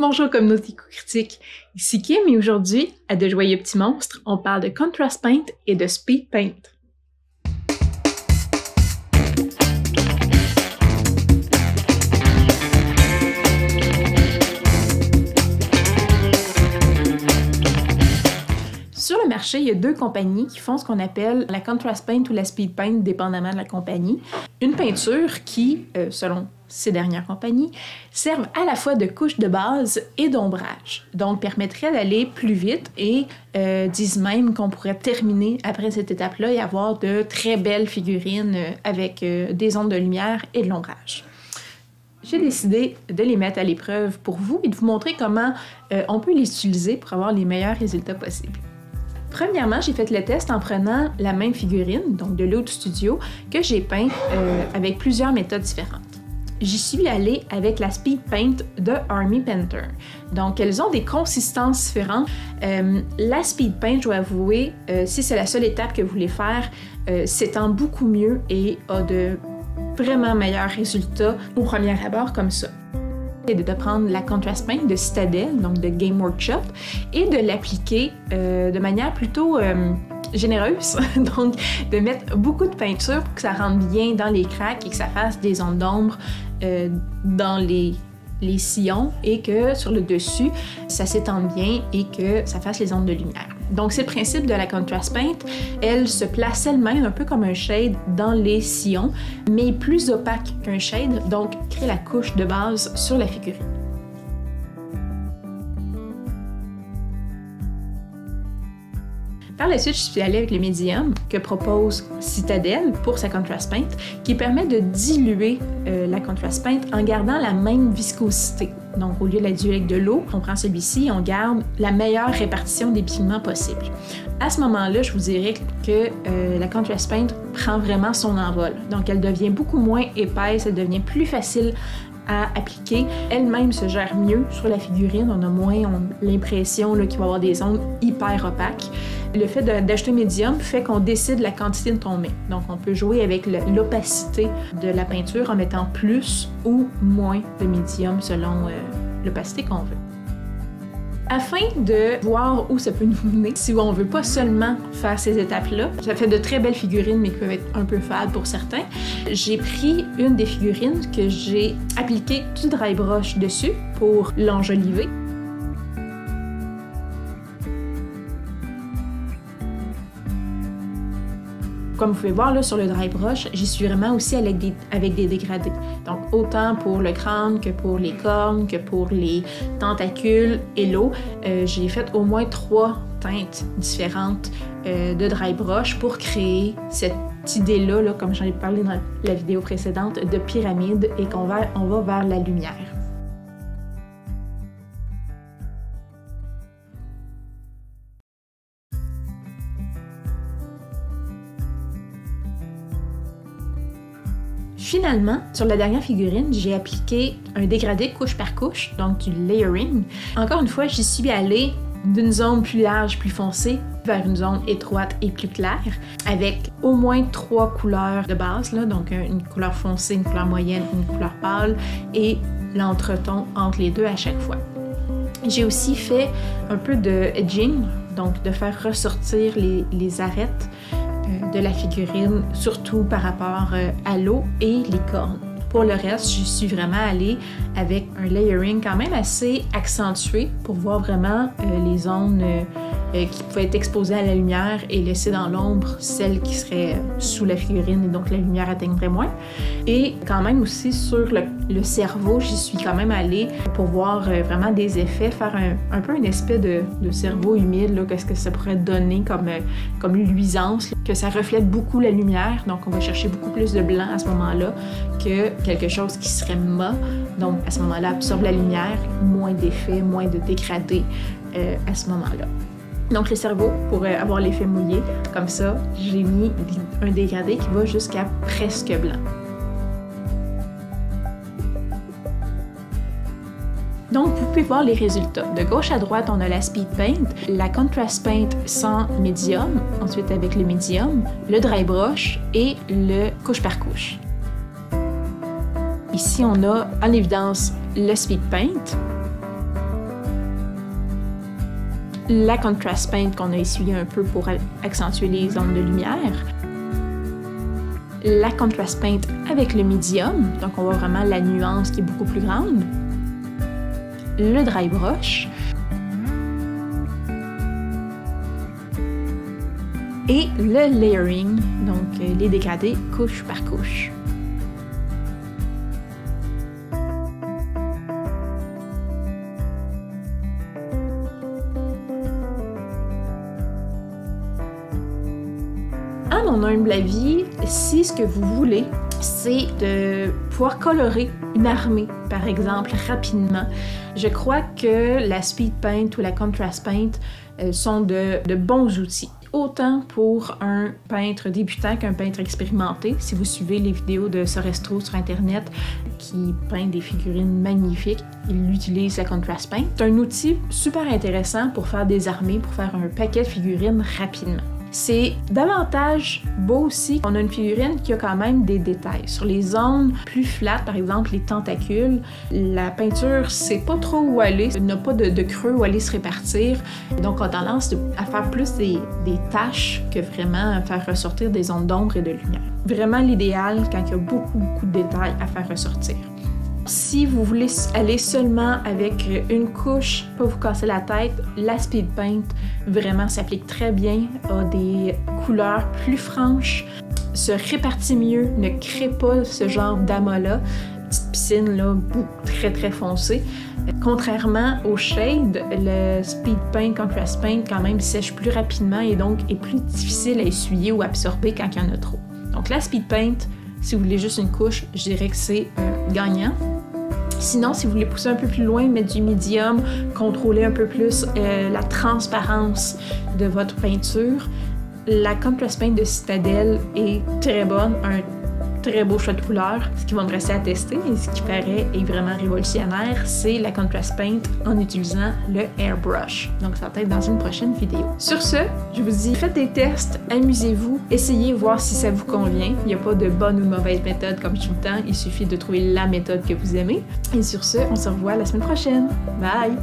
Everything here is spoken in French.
Bonjour communauté critique, ici Kim et aujourd'hui, à De Joyeux Petits Monstres, on parle de Contrast Paint et de Speed Paint. Sur le marché, il y a deux compagnies qui font ce qu'on appelle la Contrast Paint ou la Speed Paint, dépendamment de la compagnie. Une peinture qui, selon ces dernières compagnies, servent à la fois de couche de base et d'ombrage. Donc, permettrait d'aller plus vite et disent même qu'on pourrait terminer après cette étape-là et avoir de très belles figurines avec des ondes de lumière et de l'ombrage. J'ai décidé de les mettre à l'épreuve pour vous et de vous montrer comment on peut les utiliser pour avoir les meilleurs résultats possibles. Premièrement, j'ai fait le test en prenant la même figurine, donc de l'Oud Studio, que j'ai peint avec plusieurs méthodes différentes. J'y suis allée avec la Speed Paint de Army Painter. Donc, elles ont des consistances différentes. La Speed Paint, je dois avouer, si c'est la seule étape que vous voulez faire, s'étend beaucoup mieux et a de vraiment meilleurs résultats au premier abord comme ça. De prendre la Contrast Paint de Citadel, donc de Game Workshop, et de l'appliquer de manière plutôt généreuse, donc de mettre beaucoup de peinture pour que ça rentre bien dans les cracks et que ça fasse des ondes d'ombre dans les sillons et que sur le dessus, ça s'étende bien et que ça fasse les ondes de lumière. Donc c'est le principe de la Contrast Paint. Elle se place elle-même un peu comme un shade dans les sillons, mais plus opaque qu'un shade, donc crée la couche de base sur la figurine. Par la suite, je suis allée avec le médium que propose Citadel pour sa Contrast Paint, qui permet de diluer la Contrast Paint en gardant la même viscosité. Donc, au lieu de la diluer avec de l'eau, on prend celui-ci et on garde la meilleure répartition des pigments possible. À ce moment-là, je vous dirais que la Contrast Paint prend vraiment son envol. Donc, elle devient beaucoup moins épaisse, elle devient plus facile à appliquer. Elle-même se gère mieux sur la figurine. On a moins l'impression qu'il va y avoir des ondes hyper opaques. Le fait d'acheter médium fait qu'on décide la quantité de qu'on met. Donc, on peut jouer avec l'opacité de la peinture en mettant plus ou moins de médium selon l'opacité qu'on veut. Afin de voir où ça peut nous mener, si on veut pas seulement faire ces étapes-là, ça fait de très belles figurines, mais qui peuvent être un peu fades pour certains, j'ai pris une des figurines que j'ai appliqué du dry brush dessus pour l'enjoliver. Comme vous pouvez voir là, sur le dry brush, j'y suis vraiment aussi avec des dégradés. Donc autant pour le crâne que pour les cornes, que pour les tentacules et l'eau. J'ai fait au moins 3 teintes différentes de dry brush pour créer cette idée-là, comme j'en ai parlé dans la vidéo précédente, de pyramide et on va vers la lumière. Finalement, sur la dernière figurine, j'ai appliqué un dégradé couche par couche, donc du layering. Encore une fois, j'y suis allée d'une zone plus large, plus foncée, vers une zone étroite et plus claire, avec au moins 3 couleurs de base, donc une couleur foncée, une couleur moyenne, une couleur pâle, et l'entreton entre les deux à chaque fois. J'ai aussi fait un peu de edging, donc de faire ressortir les arêtes de la figurine, surtout par rapport à l'eau et les cornes. Pour le reste, je suis vraiment allée avec un layering quand même assez accentué pour voir vraiment les zones qui pouvaient être exposées à la lumière et laisser dans l'ombre celles qui seraient sous la figurine et donc la lumière atteindrait moins. Et quand même aussi sur le cerveau, j'y suis quand même allée pour voir vraiment des effets, faire un peu une espèce de cerveau humide, qu'est-ce que ça pourrait donner comme luisance, que ça reflète beaucoup la lumière, donc on va chercher beaucoup plus de blanc à ce moment-là que quelque chose qui serait mat, donc à ce moment-là absorbe la lumière, moins d'effets, moins de dégradés à ce moment-là. Donc le cerveau pourrait avoir l'effet mouillé, comme ça j'ai mis un dégradé qui va jusqu'à presque blanc. Donc, vous pouvez voir les résultats. De gauche à droite, on a la Speed Paint, la Contrast Paint sans médium, ensuite avec le médium, le dry brush et le couche par couche. Ici, on a en évidence le Speed Paint. la contrast paint qu'on a essuyé un peu pour accentuer les zones de lumière, la contrast paint avec le medium, donc on voit vraiment la nuance qui est beaucoup plus grande, le dry brush et le layering, donc les dégradés couche par couche. À mon humble avis, si ce que vous voulez, c'est de pouvoir colorer une armée, par exemple, rapidement, je crois que la speed paint ou la contrast paint sont de bons outils. Autant pour un peintre débutant qu'un peintre expérimenté. Si vous suivez les vidéos de Sorestro sur Internet qui peint des figurines magnifiques, il utilise la contrast paint. C'est un outil super intéressant pour faire des armées, pour faire un paquet de figurines rapidement. C'est davantage beau aussi qu'on a une figurine qui a quand même des détails. Sur les zones plus flattes, par exemple les tentacules, la peinture sait pas trop où aller, n'a pas de creux où aller se répartir. Donc on a tendance à faire plus des taches que vraiment faire ressortir des zones d'ombre et de lumière. Vraiment l'idéal quand il y a beaucoup de détails à faire ressortir. Si vous voulez aller seulement avec une couche, pas vous casser la tête, la speed paint vraiment s'applique très bien, a des couleurs plus franches, se répartit mieux, ne crée pas ce genre d'amas-là, petite piscine là, très foncée. Contrairement au shade, le speed paint, contrast paint quand même sèche plus rapidement et donc est plus difficile à essuyer ou absorber quand il y en a trop. Donc la speed paint, si vous voulez juste une couche, je dirais que c'est gagnant. Sinon, si vous voulez pousser un peu plus loin, mettre du médium, contrôler un peu plus la transparence de votre peinture, la contrast paint de Citadel est très bonne, un très beau choix de couleurs. Ce qui va me rester à tester et ce qui paraît est vraiment révolutionnaire, c'est la contrast paint en utilisant le airbrush. Donc ça va être dans une prochaine vidéo. Sur ce, je vous dis, faites des tests, amusez-vous, essayez voir si ça vous convient. Il n'y a pas de bonne ou de mauvaise méthode comme tout le temps, il suffit de trouver la méthode que vous aimez. Et sur ce, on se revoit la semaine prochaine. Bye!